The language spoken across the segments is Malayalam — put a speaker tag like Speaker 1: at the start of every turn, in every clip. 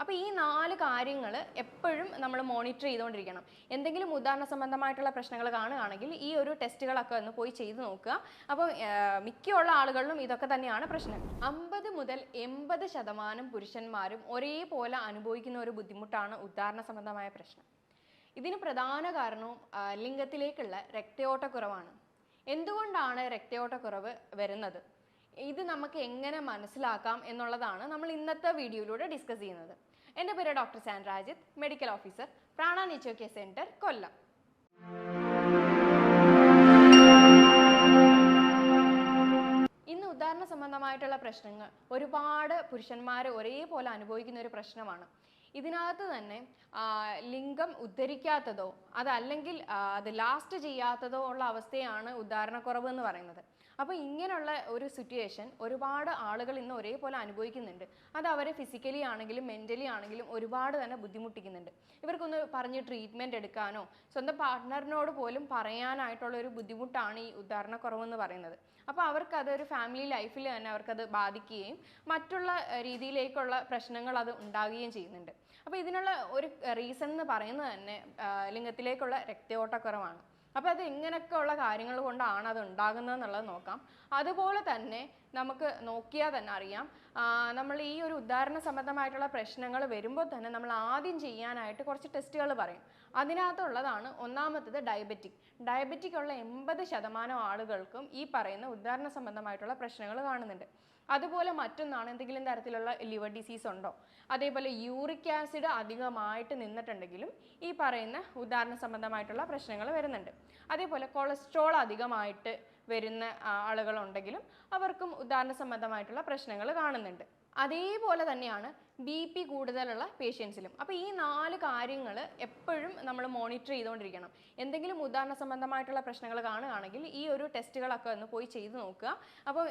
Speaker 1: അപ്പോൾ ഈ 4 കാര്യങ്ങൾ എപ്പോഴും നമ്മൾ മോണിറ്റർ ചെയ്തുകൊണ്ടിരിക്കണം. എന്തെങ്കിലും ഉദാഹരണ സംബന്ധമായിട്ടുള്ള പ്രശ്നങ്ങൾ കാണുകയാണെങ്കിൽ ഈ ഒരു ടെസ്റ്റുകളൊക്കെ ഒന്ന് പോയി ചെയ്ത് നോക്കുക. അപ്പോൾ മിക്കുള്ള ആളുകളിലും ഇതൊക്കെ തന്നെയാണ് പ്രശ്നം. 50 മുതൽ 80% പുരുഷന്മാരും ഒരേപോലെ അനുഭവിക്കുന്ന ഒരു ബുദ്ധിമുട്ടാണ് ഉദാഹരണ സംബന്ധമായ പ്രശ്നം. ഇതിന് പ്രധാന കാരണവും ലിംഗത്തിലേക്കുള്ള രക്തയോട്ടക്കുറവാണ്. എന്തുകൊണ്ടാണ് രക്തയോട്ടക്കുറവ് വരുന്നത്? ഇത് നമുക്ക് എങ്ങനെ മനസ്സിലാക്കാം എന്നുള്ളതാണ് നമ്മൾ ഇന്നത്തെ വീഡിയോയിലൂടെ ഡിസ്കസ് ചെയ്യുന്നത്. എൻ്റെ പേര് doctor Sandra Ajith, medical officer, Prana nature care centre, Kollam. ഇന്ന് ഉദാഹരണ സംബന്ധമായിട്ടുള്ള പ്രശ്നങ്ങൾ ഒരുപാട് പുരുഷന്മാർ ഒരേപോലെ അനുഭവിക്കുന്ന ഒരു പ്രശ്നമാണ്. ഇതിനകത്ത് തന്നെ ലിംഗം ഉദ്ധരിക്കാത്തതോ അതല്ലെങ്കിൽ അത് ലാസ്റ്റ് ചെയ്യാത്തതോ ഉള്ള അവസ്ഥയാണ് ഉദാഹരണക്കുറവ് എന്ന് പറയുന്നത്. അപ്പോൾ ഇങ്ങനെയുള്ള ഒരു സിറ്റുവേഷൻ ഒരുപാട് ആളുകൾ ഇന്ന് ഒരേപോലെ അനുഭവിക്കുന്നുണ്ട്. അത് അവരെ ഫിസിക്കലി ആണെങ്കിലും മെൻ്റലി ആണെങ്കിലും ഒരുപാട് തന്നെ ബുദ്ധിമുട്ടിക്കുന്നുണ്ട്. ഇവർക്കൊന്ന് പറഞ്ഞ് ട്രീറ്റ്മെൻറ്റ് എടുക്കാനോ സ്വന്തം പാർട്ട്ണറിനോട് പോലും പറയാനായിട്ടുള്ള ഒരു ബുദ്ധിമുട്ടാണ് ഈ ഉദാഹരണക്കുറവെന്ന് പറയുന്നത്. അപ്പോൾ അവർക്കതൊരു ഫാമിലി ലൈഫിൽ തന്നെ അവർക്കത് ബാധിക്കുകയും മറ്റുള്ള രീതിയിലേക്കുള്ള പ്രശ്നങ്ങൾ അത് ഉണ്ടാകുകയും ചെയ്യുന്നുണ്ട്. അപ്പോൾ ഇതിനുള്ള ഒരു റീസൺ എന്ന് പറയുന്നത് തന്നെ ലിംഗത്തിലേക്കുള്ള രക്തയോട്ടക്കുറവാണ്. അപ്പോൾ അത് എങ്ങനെയൊക്കെ ഉള്ള കാര്യങ്ങൾ കൊണ്ടാണ് അത് ഉണ്ടാകുന്നത് എന്നുള്ളത് നോക്കാം. അതുപോലെ തന്നെ നമുക്ക് നോക്കിയാൽ തന്നെ അറിയാം, നമ്മൾ ഈ ഒരു ഉദാഹരണ സംബന്ധമായിട്ടുള്ള പ്രശ്നങ്ങൾ വരുമ്പോൾ തന്നെ നമ്മൾ ആദ്യം ചെയ്യാനായിട്ട് കുറച്ച് ടെസ്റ്റുകൾ പറയും. അതിനകത്തുള്ളതാണ് ഒന്നാമത്തത് ഡയബറ്റിക് ഉള്ള 80% ആളുകൾക്കും ഈ പറയുന്ന ഉദാഹരണ സംബന്ധമായിട്ടുള്ള പ്രശ്നങ്ങൾ കാണുന്നുണ്ട്. അതുപോലെ മറ്റൊന്നാണ് എന്തെങ്കിലും തരത്തിലുള്ള ലിവർ ഡിസീസ് ഉണ്ടോ, അതേപോലെ യൂറിക് ആസിഡ് അധികമായിട്ട് നിന്നിട്ടുണ്ടെങ്കിലും ഈ പറയുന്ന ഉദാഹരണ സംബന്ധമായിട്ടുള്ള പ്രശ്നങ്ങൾ വരുന്നുണ്ട്. അതേപോലെ കൊളസ്ട്രോൾ അധികമായിട്ട് വരുന്ന ആളുകളുണ്ടെങ്കിലും അവർക്കും ഉദാഹരണ സംബന്ധമായിട്ടുള്ള പ്രശ്നങ്ങൾ കാണുന്നുണ്ട്. അതേപോലെ തന്നെയാണ് BP കൂടുതലുള്ള പേഷ്യൻസിലും. അപ്പോൾ ഈ 4 കാര്യങ്ങൾ എപ്പോഴും നമ്മൾ മോണിറ്റർ ചെയ്തുകൊണ്ടിരിക്കണം. എന്തെങ്കിലും ഉദാഹരണ സംബന്ധമായിട്ടുള്ള പ്രശ്നങ്ങൾ കാണുകയാണെങ്കിൽ ഈ ഒരു ടെസ്റ്റുകളൊക്കെ ഒന്ന് പോയി ചെയ്ത് നോക്കുക. അപ്പോൾ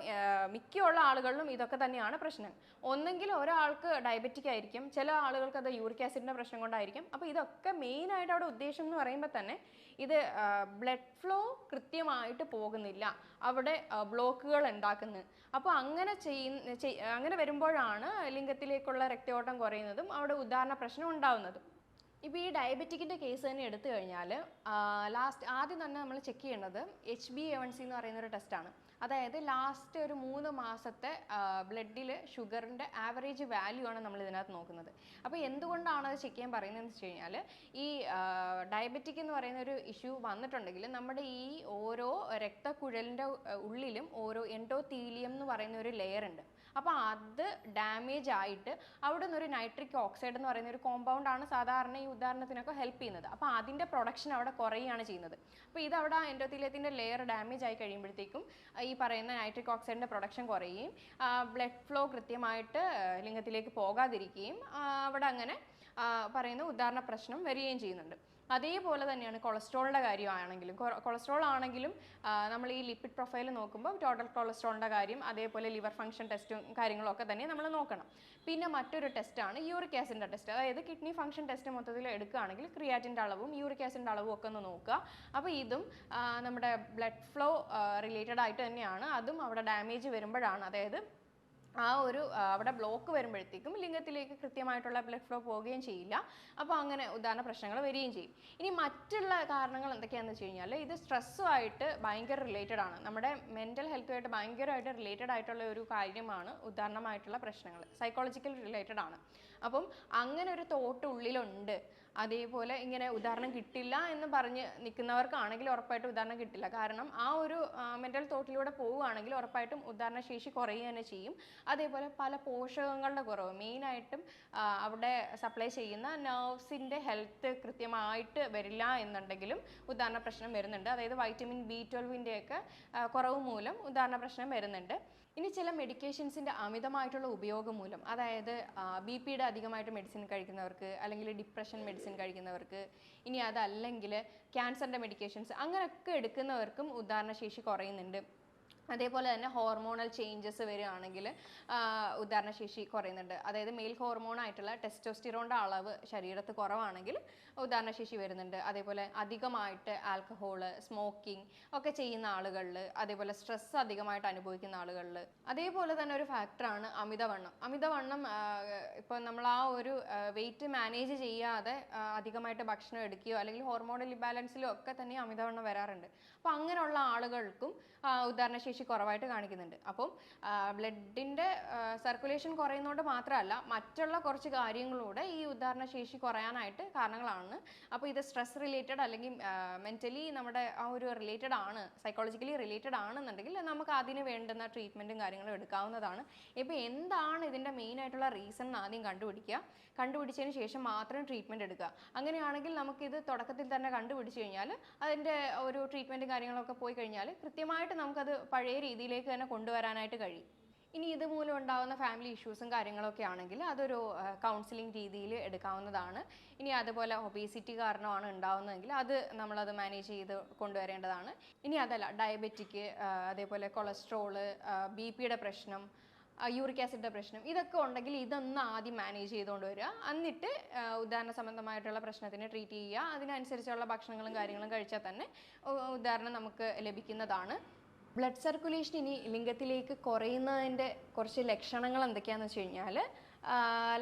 Speaker 1: മിക്കുള്ള ആളുകളിലും ഇതൊക്കെ തന്നെയാണ് പ്രശ്നം. ഒന്നെങ്കിൽ ഒരാൾക്ക് ഡയബറ്റിക് ആയിരിക്കും, ചില ആളുകൾക്ക് അത് യൂറിക് ആസിഡിൻ്റെ പ്രശ്നം കൊണ്ടായിരിക്കും. അപ്പോൾ ഇതൊക്കെ മെയിനായിട്ട് അവിടെ ഉദ്ദേശം എന്ന് പറയുമ്പോൾ തന്നെ ഇത് ബ്ലഡ് ഫ്ലോ കൃത്യമായിട്ട് പോകുന്നില്ല, അവിടെ ബ്ലോക്കുകൾ ഉണ്ടാക്കുന്നത്. അപ്പോൾ അങ്ങനെ വരുമ്പോഴാണ് ലിംഗത്തിലേക്കുള്ള രക്തയോട്ടം കുറയുന്നതും അവിടെ ഉദാഹരണ പ്രശ്നം ഉണ്ടാകുന്നതും. ഇപ്പോൾ ഈ ഡയബറ്റിക്കിൻ്റെ കേസ് തന്നെ എടുത്തു കഴിഞ്ഞാൽ ആദ്യം തന്നെ നമ്മൾ ചെക്ക് ചെയ്യേണ്ടത് HbA1c എന്ന് പറയുന്നൊരു ടെസ്റ്റാണ്. അതായത് ലാസ്റ്റ് ഒരു 3 മാസത്തെ ബ്ലഡിൽ ഷുഗറിൻ്റെ ആവറേജ് വാല്യൂ ആണ് നമ്മൾ ഇതിനകത്ത് നോക്കുന്നത്. അപ്പോൾ എന്തുകൊണ്ടാണ് അത് ചെക്ക് ചെയ്യാൻ പറയുന്നതെന്ന് വെച്ച് കഴിഞ്ഞാൽ ഈ ഡയബറ്റിക് എന്ന് പറയുന്ന ഒരു ഇഷ്യൂ വന്നിട്ടുണ്ടെങ്കിൽ നമ്മുടെ ഈ ഓരോ രക്തക്കുഴലിൻ്റെ ഉള്ളിലും ഓരോ എൻഡോത്തീലിയം എന്ന് പറയുന്ന ഒരു ലെയർ ഉണ്ട്. അപ്പോൾ അത് ഡാമേജ് ആയിട്ട് അവിടെ നിന്നൊരു നൈട്രിക് ഓക്സൈഡ് എന്ന് പറയുന്ന ഒരു കോമ്പൗണ്ടാണ് സാധാരണ ഈ ഉദാഹരണത്തിനൊക്കെ ഹെൽപ്പ് ചെയ്യുന്നത്. അപ്പോൾ അതിൻ്റെ പ്രൊഡക്ഷൻ അവിടെ കുറയുകയാണ് ചെയ്യുന്നത്. അപ്പോൾ ഇതവിടെ എൻഡോത്തീലിയത്തിൻ്റെ ലെയർ ഡാമേജ് ആയി കഴിയുമ്പോഴത്തേക്കും ഈ പറയുന്ന നൈട്രിക് ഓക്സൈഡിൻ്റെ പ്രൊഡക്ഷൻ കുറയുകയും ബ്ലഡ് ഫ്ലോ കൃത്യമായിട്ട് ലിംഗത്തിലേക്ക് പോകാതിരിക്കുകയും അവിടെ അങ്ങനെ പറയുന്ന ഉദാഹരണ പ്രശ്നം വരികയും ചെയ്യുന്നുണ്ട്. അതേപോലെ തന്നെയാണ് കൊളസ്ട്രോളിൻ്റെ കാര്യമാണെങ്കിലും. കൊളസ്ട്രോൾ ആണെങ്കിലും നമ്മൾ ഈ ലിപ്പിഡ് പ്രൊഫൈൽ നോക്കുമ്പോൾ ടോട്ടൽ കൊളസ്ട്രോളിൻ്റെ കാര്യം, അതേപോലെ ലിവർ ഫംഗ്ഷൻ ടെസ്റ്റും കാര്യങ്ങളും ഒക്കെ തന്നെ നമ്മൾ നോക്കണം. പിന്നെ മറ്റൊരു ടെസ്റ്റാണ് യൂറിക് ആസിഡിൻ്റെ ടെസ്റ്റ്. അതായത് കിഡ്നി ഫംഗ്ഷൻ ടെസ്റ്റ് മൊത്തത്തിൽ എടുക്കുകയാണെങ്കിൽ ക്രിയാറ്റിൻ്റെ അളവും യൂറിക് ആസിഡിൻ്റെ അളവും ഒക്കെ ഒന്ന് നോക്കുക. അപ്പോൾ ഇതും നമ്മുടെ ബ്ലഡ് ഫ്ലോ റിലേറ്റഡ് ആയിട്ട് തന്നെയാണ്. അതും അവിടെ ഡാമേജ് വരുമ്പോഴാണ്, അതായത് അവിടെ ബ്ലോക്ക് വരുമ്പോഴത്തേക്കും ലിംഗത്തിലേക്ക് കൃത്യമായിട്ടുള്ള ബ്ലഡ് ഫ്ലോ പോവുകയും ചെയ്യില്ല. അപ്പോൾ അങ്ങനെ ഉദാഹരണ പ്രശ്നങ്ങൾ വരികയും ചെയ്യും. ഇനി മറ്റുള്ള കാരണങ്ങൾ എന്തൊക്കെയാണെന്ന് വെച്ച് കഴിഞ്ഞാൽ ഇത് സ്ട്രെസ്സുമായിട്ട് ഭയങ്കര റിലേറ്റഡ് ആണ്. നമ്മുടെ മെൻ്റൽ ഹെൽത്തുമായിട്ട് ഭയങ്കരമായിട്ട് റിലേറ്റഡ് ആയിട്ടുള്ള ഒരു കാര്യമാണ് ഉദാഹരണമായിട്ടുള്ള പ്രശ്നങ്ങൾ. സൈക്കോളജിക്കൽ റിലേറ്റഡ് ആണ്. അപ്പം അങ്ങനെ ഒരു തോട്ട് ഉള്ളിലുണ്ട്. അതേപോലെ ഇങ്ങനെ ഉദാഹരണം കിട്ടില്ല എന്ന് പറഞ്ഞ് നിൽക്കുന്നവർക്കാണെങ്കിൽ ഉറപ്പായിട്ടും ഉദാഹരണം കിട്ടില്ല. കാരണം ആ ഒരു മെൻ്റൽ തോട്ടിലൂടെ പോവുകയാണെങ്കിൽ ഉറപ്പായിട്ടും ഉദാഹരണ ശേഷി കുറയുക തന്നെ ചെയ്യും. അതേപോലെ പല പോഷകങ്ങളുടെ കുറവ്, മെയിനായിട്ടും അവിടെ സപ്ലൈ ചെയ്യുന്ന നെർവ്സിൻ്റെ ഹെൽത്ത് കൃത്യമായിട്ട് വരില്ല എന്നുണ്ടെങ്കിലും ഉദാഹരണ പ്രശ്നം വരുന്നുണ്ട്. അതായത് വൈറ്റമിൻ B12ൻ്റെയൊക്കെ കുറവ് മൂലം ഉദാഹരണ പ്രശ്നം വരുന്നുണ്ട്. ഇനി ചില മെഡിക്കേഷൻസിൻ്റെ അമിതമായിട്ടുള്ള ഉപയോഗം മൂലം, അതായത് BP-യുടെ അധികമായിട്ട് മെഡിസിൻ കഴിക്കുന്നവർക്ക്, അല്ലെങ്കിൽ ഡിപ്രഷൻ മെഡിസിൻ കഴിക്കുന്നവർക്ക്, ഇനി അതല്ലെങ്കിൽ ക്യാൻസറിൻ്റെ മെഡിക്കേഷൻസ് അങ്ങനെയൊക്കെ എടുക്കുന്നവർക്കും ഉദാഹരണ ശേഷി കുറയുന്നുണ്ട്. അതേപോലെ തന്നെ ഹോർമോണൽ ചേഞ്ചസ് വരികയാണെങ്കിൽ ഉദാഹരണശേഷി കുറയുന്നുണ്ട്. അതായത് മെയിൽ ഹോർമോൺ ആയിട്ടുള്ള ടെസ്റ്റോസ്റ്റിറോണിൻ്റെ അളവ് ശരീരത്ത് കുറവാണെങ്കിൽ ഉദാഹരണശേഷി വരുന്നുണ്ട്. അതേപോലെ അധികമായിട്ട് ആൽക്കഹോള്, സ്മോക്കിംഗ് ഒക്കെ ചെയ്യുന്ന ആളുകളിൽ, അതേപോലെ സ്ട്രെസ് അധികമായിട്ട് അനുഭവിക്കുന്ന ആളുകളിൽ. അതേപോലെ തന്നെ ഒരു ഫാക്ടറാണ് അമിതവണ്ണം. അമിതവണ്ണം ഇപ്പോൾ നമ്മൾ ആ ഒരു വെയിറ്റ് മാനേജ് ചെയ്യാതെ അധികമായിട്ട് ഭക്ഷണം എടുക്കുകയോ അല്ലെങ്കിൽ ഹോർമോണൽ ഇംബാലൻസിലോ ഒക്കെ തന്നെ അമിതവണ്ണം വരാറുണ്ട്. അപ്പോൾ അങ്ങനെയുള്ള ആളുകൾക്കും ഉദാഹരണശേഷി കുറവായിട്ട് കാണിക്കുന്നുണ്ട്. അപ്പം ബ്ലഡിൻ്റെ സർക്കുലേഷൻ കുറയുന്നതുകൊണ്ട് മാത്രമല്ല, മറ്റുള്ള കുറച്ച് കാര്യങ്ങളിലൂടെ ഈ ഉദാഹരണശേഷി കുറയാനായിട്ട് കാരണങ്ങളാണ്. അപ്പോൾ ഇത് സ്ട്രെസ് റിലേറ്റഡ് അല്ലെങ്കിൽ മെൻ്റലി നമ്മുടെ ആ ഒരു റിലേറ്റഡ് ആണ്, സൈക്കോളജിക്കലി റിലേറ്റഡ് ആണെന്നുണ്ടെങ്കിൽ നമുക്ക് അതിന് വേണ്ടുന്ന ട്രീറ്റ്മെൻറ്റും കാര്യങ്ങളും എടുക്കാവുന്നതാണ്. ഇപ്പോൾ എന്താണ് ഇതിൻ്റെ മെയിൻ ആയിട്ടുള്ള റീസൺ എന്ന് ആദ്യം കണ്ടുപിടിക്കുക. കണ്ടുപിടിച്ചതിന് ശേഷം മാത്രം ട്രീറ്റ്മെൻറ്റ് എടുക്കുക. അങ്ങനെയാണെങ്കിൽ നമുക്കിത് തുടക്കത്തിൽ തന്നെ കണ്ടുപിടിച്ച് കഴിഞ്ഞാൽ അതിൻ്റെ ഒരു ട്രീറ്റ്മെൻറ്റും കാര്യങ്ങളൊക്കെ പോയി കഴിഞ്ഞാൽ കൃത്യമായിട്ട് നമുക്കത് പഴയ രീതിയിലേക്ക് തന്നെ കൊണ്ടുവരാനായിട്ട് കഴിയും. ഇനി ഇതുമൂലം ഉണ്ടാകുന്ന ഫാമിലി ഇഷ്യൂസും കാര്യങ്ങളൊക്കെ ആണെങ്കിൽ അതൊരു കൗൺസിലിംഗ് രീതിയിൽ എടുക്കാവുന്നതാണ്. ഇനി അതുപോലെ ഒബേസിറ്റി കാരണമാണ് ഉണ്ടാകുന്നതെങ്കിൽ നമ്മളത് മാനേജ് ചെയ്ത് കൊണ്ടുവരേണ്ടതാണ്. ഇനി അതല്ല, ഡയബറ്റിക്, അതേപോലെ കൊളസ്ട്രോള്, BP-യുടെ പ്രശ്നം, യൂറിക് ആസിഡിൻ്റെ പ്രശ്നം, ഇതൊക്കെ ഉണ്ടെങ്കിൽ ഇതൊന്ന് ആദ്യം മാനേജ് ചെയ്തുകൊണ്ട് വരിക. എന്നിട്ട് ഉദാഹരണ സംബന്ധമായിട്ടുള്ള പ്രശ്നത്തിന് ട്രീറ്റ് ചെയ്യുക. അതിനനുസരിച്ചുള്ള ഭക്ഷണങ്ങളും കാര്യങ്ങളും കഴിച്ചാൽ തന്നെ ഉദാഹരണം നമുക്ക് ലഭിക്കുന്നതാണ്. ബ്ലഡ് സർക്കുലേഷൻ ഇനി ലിംഗത്തിലേക്ക് കുറയുന്നതിൻ്റെ കുറച്ച് ലക്ഷണങ്ങൾ എന്തൊക്കെയാണെന്ന് വെച്ച് കഴിഞ്ഞാൽ,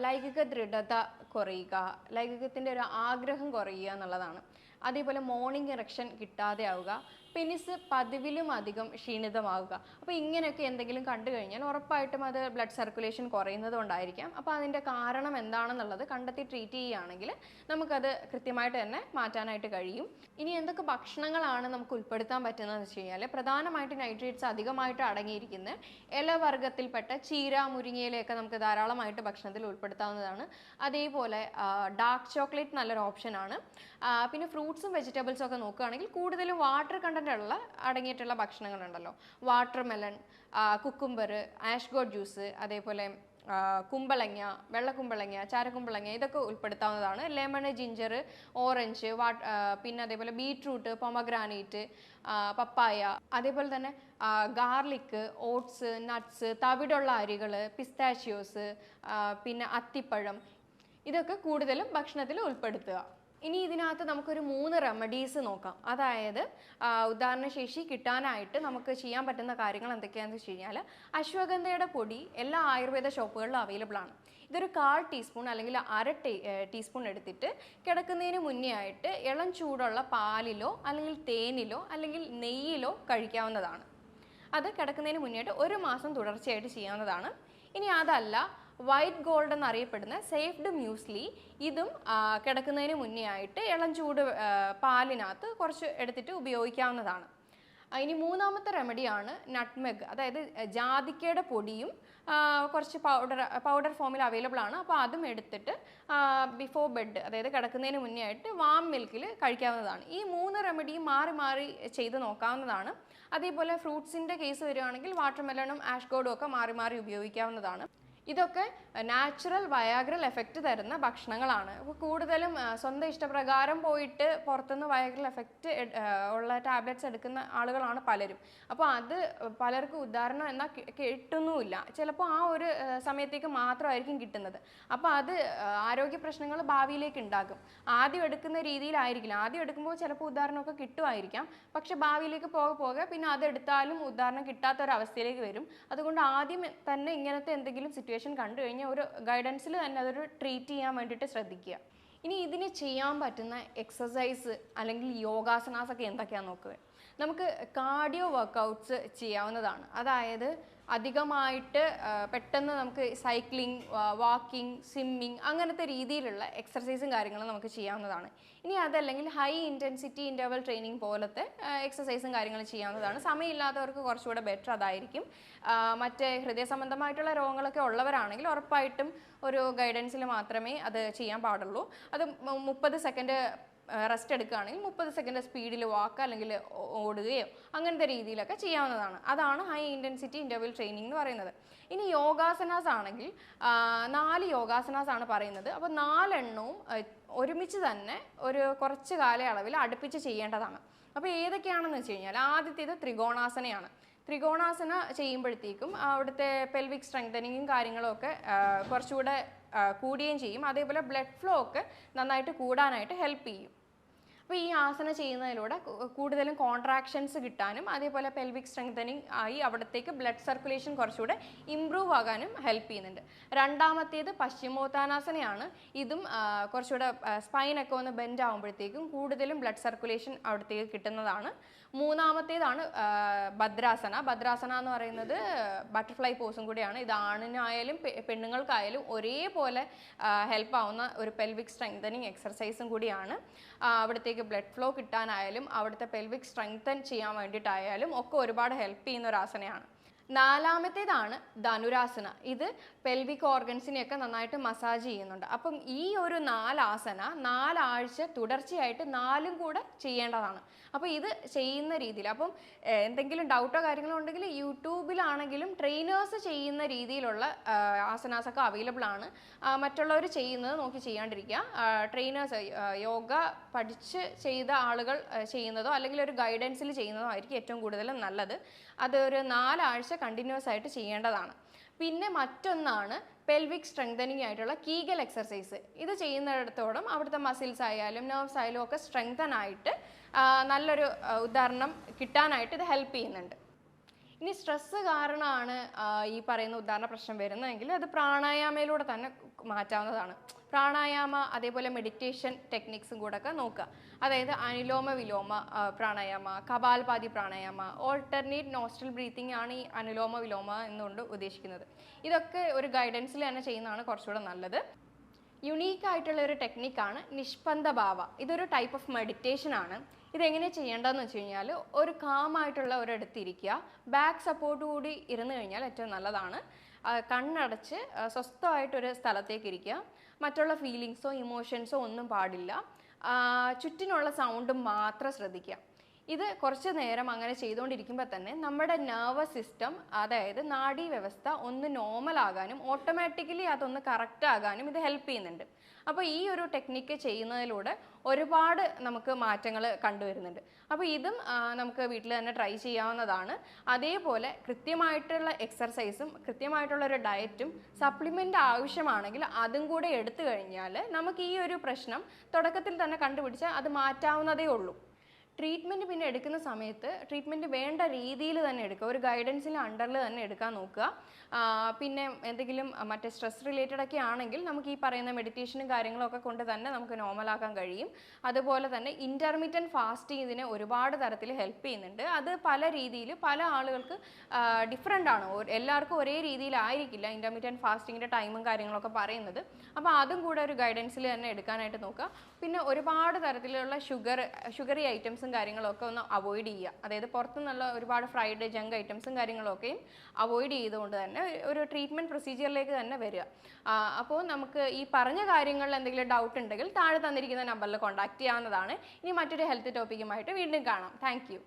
Speaker 1: ലൈംഗിക ദൃഢത കുറയുക, ലൈംഗികത്തിൻ്റെ ഒരു ആഗ്രഹം കുറയുക എന്നുള്ളതാണ്. അതേപോലെ മോർണിംഗ് ഇറക്ഷൻ കിട്ടാതെ ആവുക, പെനിസ് പതിവിലും അധികം ക്ഷീണിതമാവുക. അപ്പോൾ ഇങ്ങനെയൊക്കെ എന്തെങ്കിലും കണ്ടു കഴിഞ്ഞാൽ ഉറപ്പായിട്ടും അത് ബ്ലഡ് സർക്കുലേഷൻ കുറയുന്നത് കൊണ്ടായിരിക്കാം. അപ്പോൾ അതിൻ്റെ കാരണം എന്താണെന്നുള്ളത് കണ്ടെത്തി ട്രീറ്റ് ചെയ്യുകയാണെങ്കിൽ നമുക്കത് കൃത്യമായിട്ട് തന്നെ മാറ്റാനായിട്ട് കഴിയും. ഇനി എന്തൊക്കെ ഭക്ഷണങ്ങളാണ് നമുക്ക് ഉൾപ്പെടുത്താൻ പറ്റുന്നതെന്ന് വെച്ച് കഴിഞ്ഞാൽ, പ്രധാനമായിട്ട് നൈട്രേറ്റ്സ് അധികമായിട്ട് അടങ്ങിയിരിക്കുന്ന ഇലവർഗ്ഗത്തിൽപ്പെട്ട ചീര, മുരിങ്ങയിലയൊക്കെ നമുക്ക് ധാരാളമായിട്ട് ഭക്ഷണത്തിൽ ഉൾപ്പെടുത്താവുന്നതാണ്. അതേപോലെ ഡാർക്ക് ചോക്ലേറ്റ് നല്ലൊരു ഓപ്ഷനാണ്. പിന്നെ ഫ്രൂട്ട്സും വെജിറ്റബിൾസും ഒക്കെ നോക്കുകയാണെങ്കിൽ കൂടുതലും വാട്ടർ കണ്ടന്റ് അടങ്ങിയിട്ടുള്ള ഭക്ഷണങ്ങളുണ്ടല്ലോ. വാട്ടർ മെലൺ, കുക്കുംബർ, ആഷ്ഗോട്ട് ജ്യൂസ്, അതേപോലെ കുമ്പളങ്ങ, വെള്ളക്കുമ്പളങ്ങ, ചാരക്കുമ്പളങ്ങ, ഇതൊക്കെ ഉൾപ്പെടുത്താവുന്നതാണ്. ലെമൺ, ജിഞ്ചർ, ഓറഞ്ച്, പിന്നെ അതേപോലെ ബീട്രൂട്ട്, പൊമഗ്രാനേറ്റ്, പപ്പായ, അതേപോലെ തന്നെ ഗാർലിക്, ഓട്സ്, നട്ട്സ്, തവിടുള്ള അരികൾ, പിസ്താഷ്യോസ്, പിന്നെ അത്തിപ്പഴം, ഇതൊക്കെ കൂടുതലും ഭക്ഷണത്തിൽ ഉൾപ്പെടുത്തുക. ഇനി ഇതിനകത്ത് നമുക്കൊരു 3 റെമഡീസ് നോക്കാം. അതായത് ഉദാഹരണശേഷി കിട്ടാനായിട്ട് നമുക്ക് ചെയ്യാൻ പറ്റുന്ന കാര്യങ്ങൾ എന്തൊക്കെയാണെന്ന് വെച്ച് കഴിഞ്ഞാൽ, അശ്വഗന്ധയുടെ പൊടി എല്ലാ ആയുർവേദ ഷോപ്പുകളിലും അവൈലബിൾ ആണ്. ഇതൊരു 1/4 ടീസ്പൂൺ അല്ലെങ്കിൽ അര ടീസ്പൂൺ എടുത്തിട്ട് കിടക്കുന്നതിന് മുന്നേ ആയിട്ട് ഇളം ചൂടുള്ള പാലിലോ അല്ലെങ്കിൽ തേനിലോ അല്ലെങ്കിൽ നെയ്യിലോ കഴിക്കാവുന്നതാണ്. അത് കിടക്കുന്നതിന് മുന്നേ ആയിട്ട് 1 മാസം തുടർച്ചയായിട്ട് ചെയ്യാവുന്നതാണ്. ഇനി അതല്ല, വൈറ്റ് ഗോൾഡ് എന്നറിയപ്പെടുന്ന സേഫ്ഡ് മ്യൂസ്ലി, ഇതും കിടക്കുന്നതിന് മുന്നേ ആയിട്ട് ഇളം ചൂട് പാലിനകത്ത് കുറച്ച് എടുത്തിട്ട് ഉപയോഗിക്കാവുന്നതാണ്. ഇനി 3ാമത്തെ റെമഡിയാണ് നട്ട്മെഗ്, അതായത് ജാതിക്കയുടെ പൊടിയും കുറച്ച് പൗഡർ ഫോമിൽ അവൈലബിൾ ആണ്. അപ്പോൾ അതും എടുത്തിട്ട് ബിഫോർ ബെഡ്, അതായത് കിടക്കുന്നതിന് മുന്നേ ആയിട്ട് വാം മിൽക്കിൽ കഴിക്കാവുന്നതാണ്. ഈ 3 റെമഡിയും മാറി മാറി ചെയ്ത് നോക്കാവുന്നതാണ്. അതേപോലെ ഫ്രൂട്ട്സിൻ്റെ കേസ് വരികയാണെങ്കിൽ വാട്ടർമെലണും ആഷ്ഗോർഡും ഒക്കെ മാറി മാറി ഉപയോഗിക്കാവുന്നതാണ്. ഇതൊക്കെ നാച്ചുറൽ വയാഗ്രൽ എഫക്റ്റ് തരുന്ന ഭക്ഷണങ്ങളാണ്. അപ്പോൾ കൂടുതലും സ്വന്തം ഇഷ്ടപ്രകാരം പോയിട്ട് പുറത്തുനിന്ന് വയാഗ്രൽ എഫക്റ്റ് ഉള്ള ടാബ്ലറ്റ്സ് എടുക്കുന്ന ആളുകളാണ് പലരും. അപ്പോൾ അത് പലർക്കും ഉദാഹരണം എന്നാൽ കിട്ടുന്നുമില്ല. ചിലപ്പോൾ ആ ഒരു സമയത്തേക്ക് മാത്രമായിരിക്കും കിട്ടുന്നത്. അപ്പോൾ അത് ആരോഗ്യ പ്രശ്നങ്ങൾ ഭാവിയിലേക്ക് ഉണ്ടാകും. ആദ്യം എടുക്കുന്ന രീതിയിലായിരിക്കില്ല. ആദ്യം എടുക്കുമ്പോൾ ചിലപ്പോൾ ഉദാഹരണമൊക്കെ കിട്ടുമായിരിക്കാം. പക്ഷെ ഭാവിയിലേക്ക് പോകെ പിന്നെ അതെടുത്താലും ഉദാഹരണം കിട്ടാത്തൊരവസ്ഥയിലേക്ക് വരും. അതുകൊണ്ട് ആദ്യം തന്നെ ഇങ്ങനത്തെ എന്തെങ്കിലും സിറ്റുവേഷൻ കണ്ടു കഴിഞ്ഞാൽ ഒരു ഗൈഡൻസിൽ തന്നെ അതൊരു ട്രീറ്റ് ചെയ്യാൻ വേണ്ടിയിട്ട് ശ്രദ്ധിക്കുക. ഇനി ഇതിന് ചെയ്യാൻ പറ്റുന്ന എക്സസൈസ് അല്ലെങ്കിൽ യോഗാസനാസ് ഒക്കെ എന്തൊക്കെയാണെന്ന് നോക്കുക. നമുക്ക് കാർഡിയോ വർക്കൗട്ട്സ് ചെയ്യാവുന്നതാണ്. അതായത് അധികമായിട്ട് പെട്ടെന്ന് നമുക്ക് സൈക്ലിംഗ്, വാക്കിംഗ്, സ്വിമ്മിങ് അങ്ങനത്തെ രീതിയിലുള്ള എക്സർസൈസും കാര്യങ്ങളും നമുക്ക് ചെയ്യാവുന്നതാണ്. ഇനി അതല്ലെങ്കിൽ ഹൈ ഇൻറ്റൻസിറ്റി ഇൻ്റർവൽ ട്രെയിനിങ് പോലത്തെ എക്സസൈസും കാര്യങ്ങളും ചെയ്യാവുന്നതാണ്. സമയമില്ലാത്തവർക്ക് കുറച്ചുകൂടെ ബെറ്റർ അതായിരിക്കും. മറ്റേ ഹൃദയ സംബന്ധമായിട്ടുള്ള രോഗങ്ങളൊക്കെ ഉള്ളവരാണെങ്കിൽ ഉറപ്പായിട്ടും ഒരു ഗൈഡൻസിൽ മാത്രമേ അത് ചെയ്യാൻ പാടുള്ളൂ. അത് 30 സെക്കൻഡ് റെസ്റ്റ് എടുക്കുകയാണെങ്കിൽ 30 സെക്കൻഡ് സ്പീഡിൽ വാക്ക് അല്ലെങ്കിൽ ഓടുകയോ അങ്ങനത്തെ രീതിയിലൊക്കെ ചെയ്യാവുന്നതാണ്. അതാണ് ഹൈ ഇൻറ്റൻസിറ്റി ഇൻ്റർവൽ ട്രെയിനിങ് എന്ന് പറയുന്നത്. ഇനി യോഗാസനാസ് ആണെങ്കിൽ 4 യോഗാസനാസ് ആണ് പറയുന്നത്. അപ്പോൾ 4 എണ്ണവും ഒരുമിച്ച് തന്നെ ഒരു കുറച്ച് കാലയളവിൽ അടുപ്പിച്ച് ചെയ്യേണ്ടതാണ്. അപ്പോൾ ഏതൊക്കെയാണെന്ന് വെച്ച് കഴിഞ്ഞാൽ, ആദ്യത്തേത് ത്രികോണാസനയാണ്. ത്രികോണാസന ചെയ്യുമ്പോഴത്തേക്കും അവിടുത്തെ പെൽവിക് സ്ട്രെങ്തനിങ്ങും കാര്യങ്ങളൊക്കെ കുറച്ചുകൂടെ കൂടുകയും ചെയ്യും. അതേപോലെ ബ്ലഡ് ഫ്ലോ ഒക്കെ നന്നായിട്ട് കൂടാനായിട്ട് ഹെൽപ്പ് ചെയ്യും. അപ്പോൾ ഈ ആസന ചെയ്യുന്നതിലൂടെ കൂടുതലും കോൺട്രാക്ഷൻസ് കിട്ടാനും അതേപോലെ പെൽവിക് സ്ട്രെങ്തനിങ് ആയി അവിടത്തേക്ക് ബ്ലഡ് സർക്കുലേഷൻ കുറച്ചുകൂടെ ഇമ്പ്രൂവ് ആകാനും ഹെൽപ്പ് ചെയ്യുന്നുണ്ട്. രണ്ടാമത്തേത് പശ്ചിമോത്താനാസനയാണ്. ഇതും കുറച്ചുകൂടെ സ്പൈനൊക്കെ ഒന്ന് ബെൻഡ് ആകുമ്പോഴത്തേക്കും കൂടുതലും ബ്ലഡ് സർക്കുലേഷൻ അവിടത്തേക്ക് കിട്ടുന്നതാണ്. മൂന്നാമത്തേതാണ് ഭദ്രാസന. ഭദ്രാസന എന്ന് പറയുന്നത് ബട്ടർഫ്ലൈ പോസും കൂടിയാണ്. ഇത് ആണിനായാലും പെണ്ണുങ്ങൾക്കായാലും ഒരേപോലെ ഹെൽപ്പ് ആവുന്ന ഒരു പെൽവിക് സ്ട്രെങ്തനിങ് എക്സർസൈസും കൂടിയാണ്. അവിടത്തേക്ക് ബ്ലഡ് ഫ്ലോ കിട്ടാനായാലും അവിടുത്തെ പെൽവിക് സ്ട്രെങ്തൻ ചെയ്യാൻ വേണ്ടിയിട്ടായാലും ഒക്കെ ഒരുപാട് ഹെൽപ്പ് ചെയ്യുന്ന ഒരു ആസനയാണ്. നാലാമത്തേതാണ് ധനുരാസന. ഇത് പെൽവിക് ഓർഗൻസിനെയൊക്കെ നന്നായിട്ട് മസാജ് ചെയ്യുന്നുണ്ട്. അപ്പം ഈ ഒരു 4 ആസന 4 ആഴ്ച തുടർച്ചയായിട്ട് 4ഉം കൂടെ ചെയ്യേണ്ടതാണ്. അപ്പോൾ ഇത് ചെയ്യുന്ന രീതിയിൽ അപ്പം എന്തെങ്കിലും ഡൗട്ടോ കാര്യങ്ങളോ ഉണ്ടെങ്കിൽ യൂട്യൂബിലാണെങ്കിലും ട്രെയിനേഴ്സ് ചെയ്യുന്ന രീതിയിലുള്ള ആസനാസൊക്കെ അവൈലബിൾ ആണ്. മറ്റുള്ളവർ ചെയ്യുന്നത് നോക്കി ചെയ്യാണ്ടിരിക്കുക. ട്രെയിനേഴ്സ് യോഗ പഠിച്ച് ചെയ്ത ആളുകൾ ചെയ്യുന്നതോ അല്ലെങ്കിൽ ഒരു ഗൈഡൻസിൽ ചെയ്യുന്നതോ ആയിരിക്കും ഏറ്റവും കൂടുതലും നല്ലത്. അതൊരു 4 ആഴ്ച കണ്ടിന്യൂസ് ആയിട്ട് ചെയ്യേണ്ടതാണ്. പിന്നെ മറ്റൊന്നാണ് പെൽവിക് സ്ട്രെങ്തനിങ് ആയിട്ടുള്ള കീഗൽ എക്സർസൈസ്. ഇത് ചെയ്യുന്നിടത്തോളം അവിടുത്തെ മസിൽസ് ആയാലും നെർവ്സ് ആയാലും ഒക്കെ സ്ട്രെങ്തൻ ആയിട്ട് നല്ലൊരു ഉദാഹരണം കിട്ടാനായിട്ട് ഇത് ഹെൽപ്പ് ചെയ്യുന്നുണ്ട്. ഇനി സ്ട്രെസ്സ് കാരണമാണ് ഈ പറയുന്ന ഉദാഹരണ പ്രശ്നം വരുന്നതെങ്കിൽ അത് പ്രാണായാമയിലൂടെ തന്നെ മാറ്റാവുന്നതാണ്. പ്രാണായാമ അതേപോലെ മെഡിറ്റേഷൻ ടെക്നിക്സും കൂടെ ഒക്കെ നോക്കുക. അതായത് അനുലോമ വിലോമ pranayama, Kapalbhati pranayama, alternate nostril breathing ആണ് ഈ അനുലോമ വിലോമ എന്നുകൊണ്ട് ഉദ്ദേശിക്കുന്നത്. ഇതൊക്കെ ഒരു ഗൈഡൻസിൽ തന്നെ ചെയ്യുന്നതാണ് കുറച്ചുകൂടെ നല്ലത്. യുണീക്ക് ആയിട്ടുള്ള ഒരു ടെക്നിക്കാണ് നിഷ്പന്ദ ഭാവ. ഇതൊരു ടൈപ്പ് ഓഫ് മെഡിറ്റേഷൻ ആണ്. ഇതെങ്ങനെ ചെയ്യേണ്ടതെന്ന് വെച്ച് കഴിഞ്ഞാൽ ഒരു കാമായിട്ടുള്ള ഒരിടത്ത് ഇരിക്കുക. ബാക്ക് സപ്പോർട്ട് കൂടി ഇരുന്ന് കഴിഞ്ഞാൽ ഏറ്റവും നല്ലതാണ്. കണ്ണടച്ച് സ്വസ്ഥമായിട്ടൊരു സ്ഥലത്തേക്ക് ഇരിക്കുക. മറ്റുള്ള ഫീലിങ്സോ ഇമോഷൻസോ ഒന്നും പാടില്ല. ചുറ്റിനുള്ള സൗണ്ട് മാത്രം ശ്രദ്ധിക്കുക. ഇത് കുറച്ച് നേരം അങ്ങനെ ചെയ്തുകൊണ്ടിരിക്കുമ്പോൾ തന്നെ നമ്മുടെ നെർവസ് സിസ്റ്റം, അതായത് നാഡീവ്യവസ്ഥ ഒന്ന് നോർമൽ ആകാനും ഓട്ടോമാറ്റിക്കലി അതൊന്ന് കറക്റ്റ് ആകാനും ഇത് ഹെൽപ്പ് ചെയ്യുന്നുണ്ട്. അപ്പോൾ ഈ ഒരു ടെക്നിക്ക് ചെയ്യുന്നതിലൂടെ ഒരുപാട് നമുക്ക് മാറ്റങ്ങൾ കണ്ടുവരുന്നുണ്ട്. അപ്പോൾ ഇതും നമുക്ക് വീട്ടിൽ തന്നെ ട്രൈ ചെയ്യാവുന്നതാണ്. അതേപോലെ കൃത്യമായിട്ടുള്ള എക്സർസൈസും കൃത്യമായിട്ടുള്ള ഒരു ഡയറ്റും സപ്ലിമെൻ്റ് ആവശ്യമാണെങ്കിൽ അതും കൂടെ എടുത്തു കഴിഞ്ഞാൽ നമുക്ക് ഈ ഒരു പ്രശ്നം തുടക്കത്തിൽ തന്നെ കണ്ടുപിടിച്ചാൽ അത് മാറ്റാവുന്നതേ ഉള്ളൂ. ട്രീറ്റ്മെൻറ്റ് പിന്നെ എടുക്കുന്ന സമയത്ത് ട്രീറ്റ്മെൻറ്റ് വേണ്ട രീതിയിൽ തന്നെ എടുക്കുക. ഒരു ഗൈഡൻസിൻ്റെ അണ്ടറിൽ തന്നെ എടുക്കാൻ നോക്കുക. പിന്നെ എന്തെങ്കിലും മറ്റേ സ്ട്രെസ് റിലേറ്റഡ് ഒക്കെ ആണെങ്കിൽ നമുക്ക് ഈ പറയുന്ന മെഡിറ്റേഷനും കാര്യങ്ങളൊക്കെ കൊണ്ട് തന്നെ നമുക്ക് നോർമലാക്കാൻ കഴിയും. അതുപോലെ തന്നെ ഇൻ്റർമീഡിയറ്റ് ഫാസ്റ്റിംഗ് ഇതിനെ ഒരുപാട് തരത്തിൽ ഹെൽപ്പ് ചെയ്യുന്നുണ്ട്. അത് പല രീതിയിൽ പല ആളുകൾക്ക് ഡിഫറെൻ്റ് ആണ്. എല്ലാവർക്കും ഒരേ രീതിയിലായിരിക്കില്ല ഇൻ്റർമീഡിയറ്റ് ഫാസ്റ്റിങ്ങിൻ്റെ ടൈമും കാര്യങ്ങളൊക്കെ പറയുന്നത്. അപ്പോൾ അതും കൂടെ ഒരു ഗൈഡൻസിൽ തന്നെ എടുക്കാനായിട്ട് നോക്കുക. പിന്നെ ഒരുപാട് തരത്തിലുള്ള ഷുഗറി ഐറ്റംസും കാര്യങ്ങളൊക്കെ ഒന്ന് അവോയ്ഡ് ചെയ്യുക. അതായത് പുറത്തുനിന്നുള്ള ഒരുപാട് ഫ്രൈഡ് ജങ്ക് ഐറ്റംസും കാര്യങ്ങളൊക്കെയും അവോയ്ഡ് ചെയ്തുകൊണ്ട് തന്നെ ഒരു ട്രീറ്റ്മെൻറ്റ് പ്രൊസീജിയറിലേക്ക് തന്നെ വരിക. അപ്പോൾ നമുക്ക് ഈ പറഞ്ഞ കാര്യങ്ങളിൽ എന്തെങ്കിലും ഡൗട്ട് ഉണ്ടെങ്കിൽ താഴെ തന്നിരിക്കുന്ന നമ്പറിൽ കോൺടാക്ട് ചെയ്യാവുന്നതാണ്. ഇനി മറ്റൊരു ഹെൽത്ത് ടോപ്പിക്കുമായിട്ട് വീണ്ടും കാണാം. Thank you.